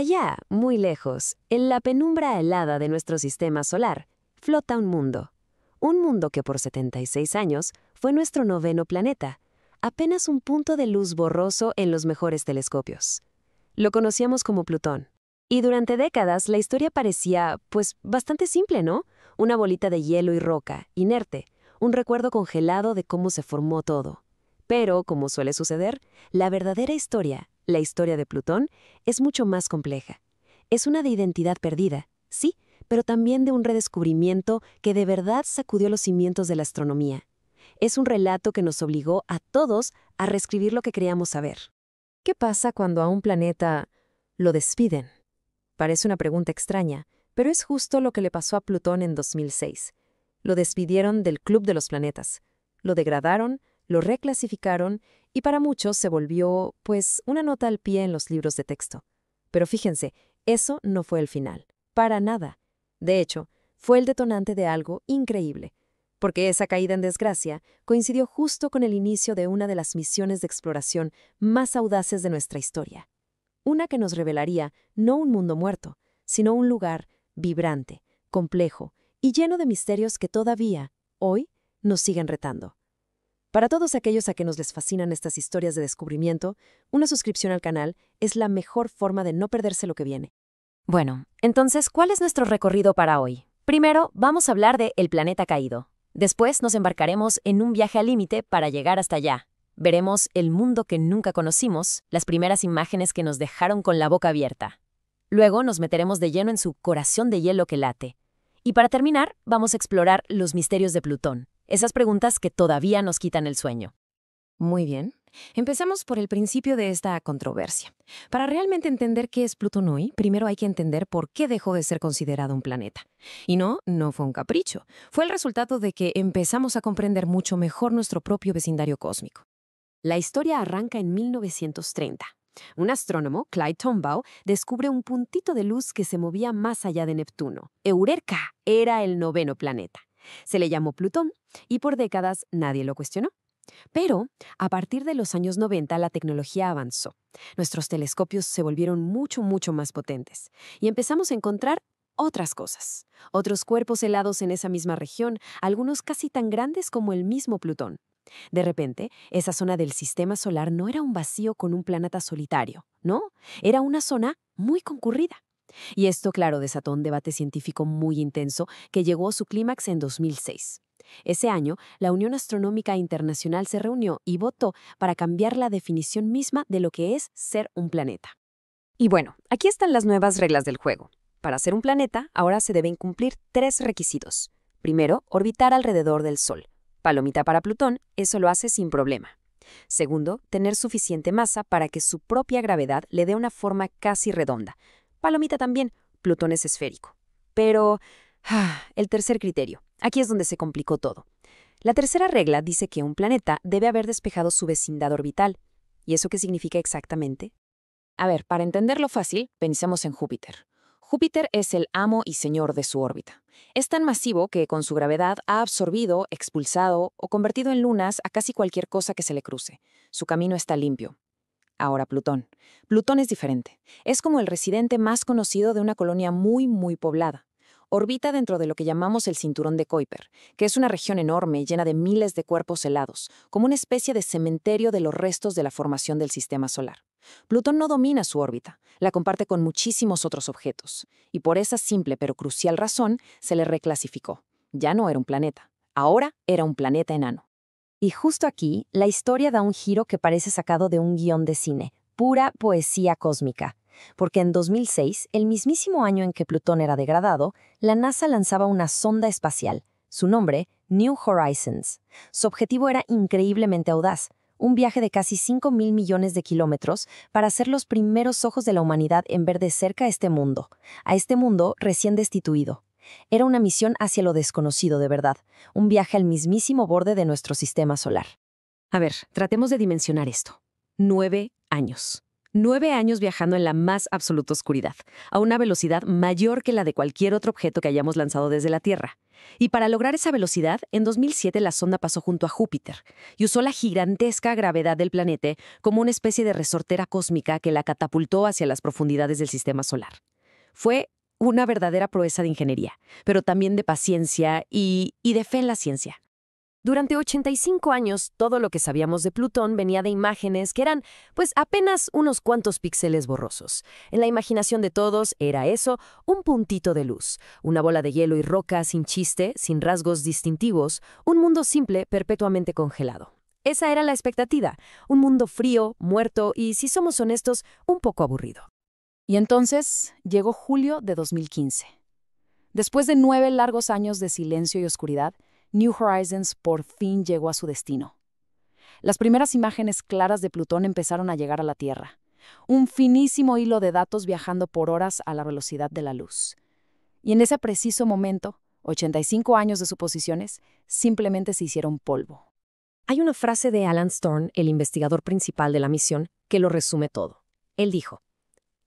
Allá, muy lejos, en la penumbra helada de nuestro sistema solar, flota un mundo. Un mundo que por 76 años fue nuestro noveno planeta, apenas un punto de luz borroso en los mejores telescopios. Lo conocíamos como Plutón. Y durante décadas la historia parecía, pues, bastante simple, ¿no? Una bolita de hielo y roca, inerte, un recuerdo congelado de cómo se formó todo. Pero, como suele suceder, la verdadera historia, la historia de Plutón, es mucho más compleja. Es una de identidad perdida, sí, pero también de un redescubrimiento que de verdad sacudió los cimientos de la astronomía. Es un relato que nos obligó a todos a reescribir lo que creíamos saber. ¿Qué pasa cuando a un planeta lo despiden? Parece una pregunta extraña, pero es justo lo que le pasó a Plutón en 2006. Lo despidieron del Club de los Planetas. Lo degradaron, lo reclasificaron y para muchos se volvió, pues, una nota al pie en los libros de texto. Pero fíjense, eso no fue el final. Para nada. De hecho, fue el detonante de algo increíble, porque esa caída en desgracia coincidió justo con el inicio de una de las misiones de exploración más audaces de nuestra historia. Una que nos revelaría no un mundo muerto, sino un lugar vibrante, complejo y lleno de misterios que todavía, hoy, nos siguen retando. Para todos aquellos a quienes les fascinan estas historias de descubrimiento, una suscripción al canal es la mejor forma de no perderse lo que viene. Bueno, entonces, ¿cuál es nuestro recorrido para hoy? Primero, vamos a hablar de El planeta caído. Después nos embarcaremos en un viaje al límite para llegar hasta allá. Veremos el mundo que nunca conocimos, las primeras imágenes que nos dejaron con la boca abierta. Luego nos meteremos de lleno en su corazón de hielo que late. Y para terminar, vamos a explorar los misterios de Plutón, esas preguntas que todavía nos quitan el sueño. Muy bien. Empecemos por el principio de esta controversia. Para realmente entender qué es Plutón hoy, primero hay que entender por qué dejó de ser considerado un planeta. Y no fue un capricho. Fue el resultado de que empezamos a comprender mucho mejor nuestro propio vecindario cósmico. La historia arranca en 1930. Un astrónomo, Clyde Tombaugh, descubre un puntito de luz que se movía más allá de Neptuno. ¡Eureka! Era el noveno planeta. Se le llamó Plutón y por décadas nadie lo cuestionó. Pero, a partir de los años 90, la tecnología avanzó. Nuestros telescopios se volvieron mucho más potentes y empezamos a encontrar otras cosas. Otros cuerpos helados en esa misma región, algunos casi tan grandes como el mismo Plutón. De repente, esa zona del sistema solar no era un vacío con un planeta solitario, ¿no? Era una zona muy concurrida. Y esto, claro, desató un debate científico muy intenso que llegó a su clímax en 2006. Ese año, la Unión Astronómica Internacional se reunió y votó para cambiar la definición misma de lo que es ser un planeta. Y bueno, aquí están las nuevas reglas del juego. Para ser un planeta, ahora se deben cumplir 3 requisitos. Primero, orbitar alrededor del Sol. Palomita para Plutón, eso lo hace sin problema. Segundo, tener suficiente masa para que su propia gravedad le dé una forma casi redonda. Palomita también, Plutón es esférico. Pero, el tercer criterio. Aquí es donde se complicó todo. La tercera regla dice que un planeta debe haber despejado su vecindad orbital. ¿Y eso qué significa exactamente? A ver, para entenderlo fácil, pensemos en Júpiter. Júpiter es el amo y señor de su órbita. Es tan masivo que con su gravedad ha absorbido, expulsado o convertido en lunas a casi cualquier cosa que se le cruce. Su camino está limpio. Ahora Plutón. Plutón es diferente. Es como el residente más conocido de una colonia muy poblada. Orbita dentro de lo que llamamos el cinturón de Kuiper, que es una región enorme llena de miles de cuerpos helados, como una especie de cementerio de los restos de la formación del sistema solar. Plutón no domina su órbita, la comparte con muchísimos otros objetos, y por esa simple pero crucial razón se le reclasificó. Ya no era un planeta, ahora era un planeta enano. Y justo aquí, la historia da un giro que parece sacado de un guión de cine, pura poesía cósmica. Porque en 2006, el mismísimo año en que Plutón era degradado, la NASA lanzaba una sonda espacial. Su nombre, New Horizons. Su objetivo era increíblemente audaz, un viaje de casi 5.000 millones de kilómetros para ser los primeros ojos de la humanidad en ver de cerca a este mundo recién destituido. Era una misión hacia lo desconocido de verdad, un viaje al mismísimo borde de nuestro sistema solar. A ver, tratemos de dimensionar esto. 9 años. 9 años viajando en la más absoluta oscuridad, a una velocidad mayor que la de cualquier otro objeto que hayamos lanzado desde la Tierra. Y para lograr esa velocidad, en 2007 la sonda pasó junto a Júpiter y usó la gigantesca gravedad del planeta como una especie de resortera cósmica que la catapultó hacia las profundidades del sistema solar. Fue una verdadera proeza de ingeniería, pero también de paciencia y de fe en la ciencia. Durante 85 años, todo lo que sabíamos de Plutón venía de imágenes que eran, pues, apenas unos cuantos píxeles borrosos. En la imaginación de todos era eso, un puntito de luz, una bola de hielo y roca sin chiste, sin rasgos distintivos, un mundo simple, perpetuamente congelado. Esa era la expectativa, un mundo frío, muerto y, si somos honestos, un poco aburrido. Y entonces llegó julio de 2015. Después de 9 largos años de silencio y oscuridad, New Horizons por fin llegó a su destino. Las primeras imágenes claras de Plutón empezaron a llegar a la Tierra. Un finísimo hilo de datos viajando por horas a la velocidad de la luz. Y en ese preciso momento, 85 años de suposiciones simplemente se hicieron polvo. Hay una frase de Alan Stern, el investigador principal de la misión, que lo resume todo. Él dijo: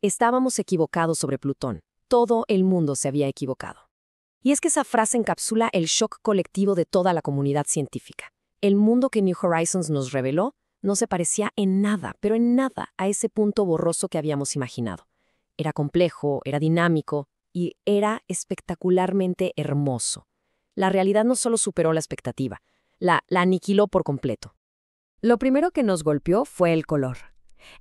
"Estábamos equivocados sobre Plutón. Todo el mundo se había equivocado". Y es que esa frase encapsula el shock colectivo de toda la comunidad científica. El mundo que New Horizons nos reveló no se parecía en nada, pero en nada, a ese punto borroso que habíamos imaginado. Era complejo, era dinámico y era espectacularmente hermoso. La realidad no solo superó la expectativa, la aniquiló por completo. Lo primero que nos golpeó fue el color.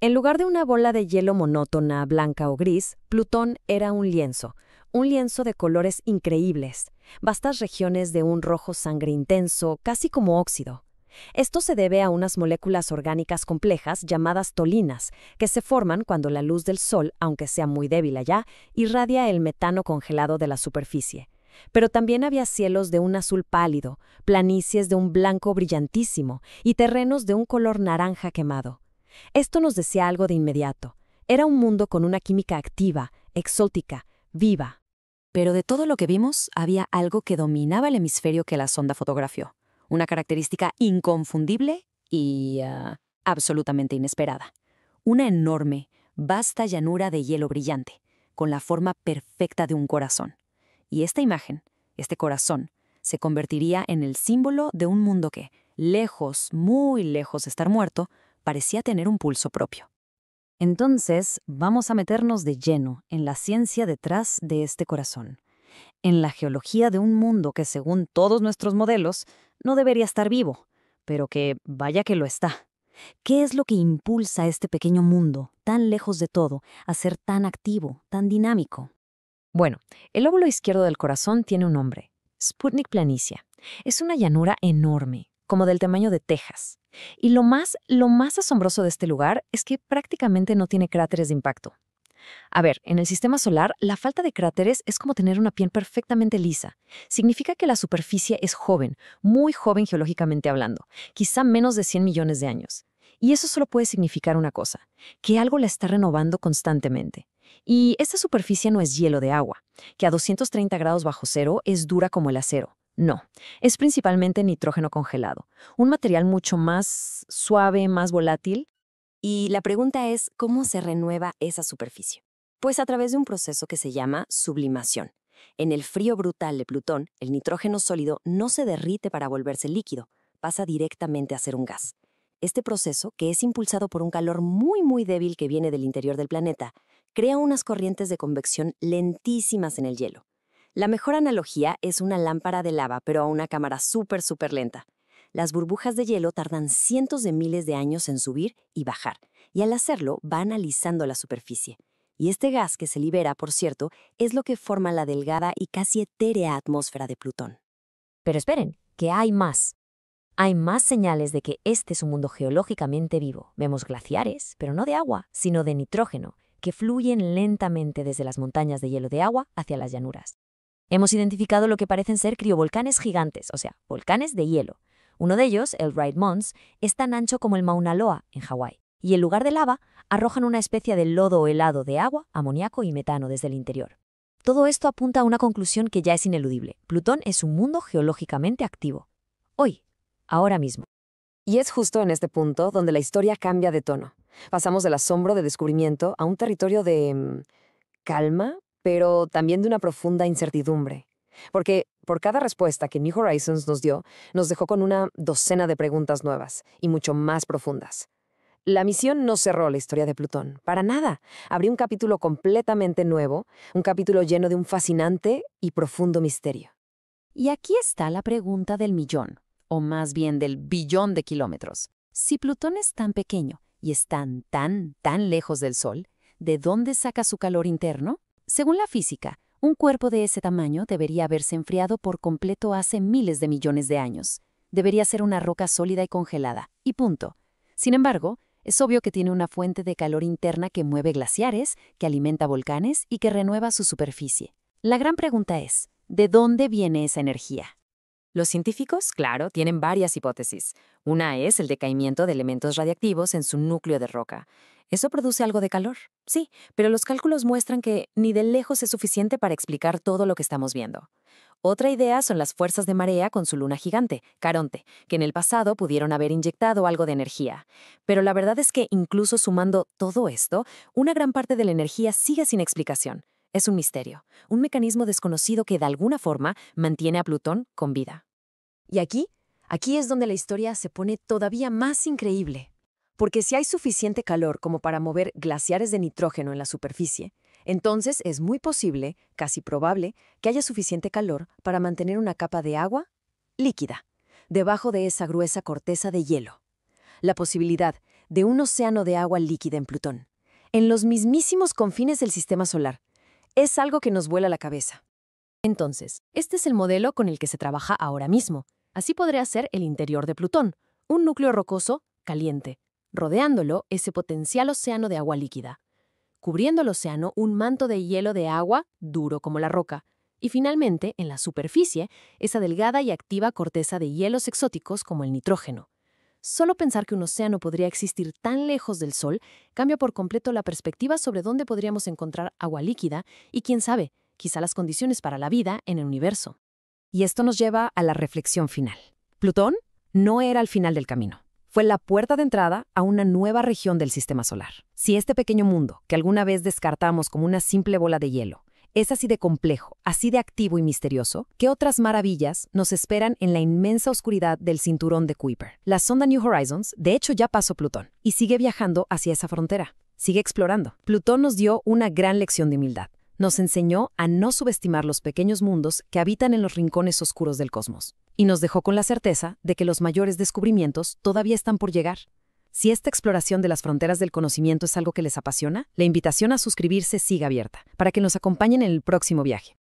En lugar de una bola de hielo monótona, blanca o gris, Plutón era un lienzo de colores increíbles, vastas regiones de un rojo sangre intenso, casi como óxido. Esto se debe a unas moléculas orgánicas complejas llamadas tolinas, que se forman cuando la luz del Sol, aunque sea muy débil allá, irradia el metano congelado de la superficie. Pero también había cielos de un azul pálido, planicies de un blanco brillantísimo y terrenos de un color naranja quemado. Esto nos decía algo de inmediato. Era un mundo con una química activa, exótica, viva. Pero de todo lo que vimos, había algo que dominaba el hemisferio que la sonda fotografió. Una característica inconfundible y absolutamente inesperada. Una enorme, vasta llanura de hielo brillante, con la forma perfecta de un corazón. Y esta imagen, este corazón, se convertiría en el símbolo de un mundo que, lejos, muy lejos de estar muerto, parecía tener un pulso propio. Entonces, vamos a meternos de lleno en la ciencia detrás de este corazón, en la geología de un mundo que, según todos nuestros modelos, no debería estar vivo, pero que vaya que lo está. ¿Qué es lo que impulsa a este pequeño mundo, tan lejos de todo, a ser tan activo, tan dinámico? Bueno, el lóbulo izquierdo del corazón tiene un nombre: Sputnik Planitia. Es una llanura enorme, como del tamaño de Texas. Y lo más asombroso de este lugar es que prácticamente no tiene cráteres de impacto. A ver, en el sistema solar, la falta de cráteres es como tener una piel perfectamente lisa. Significa que la superficie es joven, muy joven geológicamente hablando, quizá menos de 100 millones de años. Y eso solo puede significar una cosa: que algo la está renovando constantemente. Y esta superficie no es hielo de agua, que a 230 grados bajo cero es dura como el acero. No, es principalmente nitrógeno congelado, un material mucho más suave, más volátil. Y la pregunta es, ¿cómo se renueva esa superficie? Pues a través de un proceso que se llama sublimación. En el frío brutal de Plutón, el nitrógeno sólido no se derrite para volverse líquido, pasa directamente a ser un gas. Este proceso, que es impulsado por un calor muy débil que viene del interior del planeta, crea unas corrientes de convección lentísimas en el hielo. La mejor analogía es una lámpara de lava, pero a una cámara súper lenta. Las burbujas de hielo tardan cientos de miles de años en subir y bajar, y al hacerlo van alisando la superficie. Y este gas que se libera, por cierto, es lo que forma la delgada y casi etérea atmósfera de Plutón. Pero esperen, que hay más. Hay más señales de que este es un mundo geológicamente vivo. Vemos glaciares, pero no de agua, sino de nitrógeno, que fluyen lentamente desde las montañas de hielo de agua hacia las llanuras. Hemos identificado lo que parecen ser criovolcanes gigantes, o sea, volcanes de hielo. Uno de ellos, el Wright Mons, es tan ancho como el Mauna Loa, en Hawái, y en lugar de lava, arrojan una especie de lodo helado de agua, amoníaco y metano desde el interior. Todo esto apunta a una conclusión que ya es ineludible. Plutón es un mundo geológicamente activo. Hoy, ahora mismo. Y es justo en este punto donde la historia cambia de tono. Pasamos del asombro de descubrimiento a un territorio de calma, pero también de una profunda incertidumbre. Porque por cada respuesta que New Horizons nos dio, nos dejó con una docena de preguntas nuevas y mucho más profundas. La misión no cerró la historia de Plutón, para nada. Abrió un capítulo completamente nuevo, un capítulo lleno de un fascinante y profundo misterio. Y aquí está la pregunta del millón, o más bien del billón de kilómetros. Si Plutón es tan pequeño y es tan lejos del Sol, ¿de dónde saca su calor interno? Según la física, un cuerpo de ese tamaño debería haberse enfriado por completo hace miles de millones de años. Debería ser una roca sólida y congelada, y punto. Sin embargo, es obvio que tiene una fuente de calor interna que mueve glaciares, que alimenta volcanes y que renueva su superficie. La gran pregunta es, ¿de dónde viene esa energía? Los científicos, claro, tienen varias hipótesis. Una es el decaimiento de elementos radiactivos en su núcleo de roca. ¿Eso produce algo de calor? Sí, pero los cálculos muestran que ni de lejos es suficiente para explicar todo lo que estamos viendo. Otra idea son las fuerzas de marea con su luna gigante, Caronte, que en el pasado pudieron haber inyectado algo de energía. Pero la verdad es que incluso sumando todo esto, una gran parte de la energía sigue sin explicación. Es un misterio, un mecanismo desconocido que de alguna forma mantiene a Plutón con vida. Y aquí es donde la historia se pone todavía más increíble. Porque si hay suficiente calor como para mover glaciares de nitrógeno en la superficie, entonces es muy posible, casi probable, que haya suficiente calor para mantener una capa de agua líquida debajo de esa gruesa corteza de hielo. La posibilidad de un océano de agua líquida en Plutón, en los mismísimos confines del sistema solar, es algo que nos vuela la cabeza. Entonces, este es el modelo con el que se trabaja ahora mismo. Así podría ser el interior de Plutón, un núcleo rocoso, caliente, rodeándolo ese potencial océano de agua líquida. Cubriendo el océano un manto de hielo de agua, duro como la roca. Y finalmente, en la superficie, esa delgada y activa corteza de hielos exóticos como el nitrógeno. Solo pensar que un océano podría existir tan lejos del Sol cambia por completo la perspectiva sobre dónde podríamos encontrar agua líquida y, quién sabe, quizá las condiciones para la vida en el universo. Y esto nos lleva a la reflexión final. Plutón no era el final del camino. Fue la puerta de entrada a una nueva región del sistema solar. Si este pequeño mundo, que alguna vez descartamos como una simple bola de hielo, es así de complejo, así de activo y misterioso, ¿qué otras maravillas nos esperan en la inmensa oscuridad del cinturón de Kuiper? La sonda New Horizons, de hecho, ya pasó Plutón y sigue viajando hacia esa frontera. Sigue explorando. Plutón nos dio una gran lección de humildad. Nos enseñó a no subestimar los pequeños mundos que habitan en los rincones oscuros del cosmos. Y nos dejó con la certeza de que los mayores descubrimientos todavía están por llegar. Si esta exploración de las fronteras del conocimiento es algo que les apasiona, la invitación a suscribirse sigue abierta, para que nos acompañen en el próximo viaje.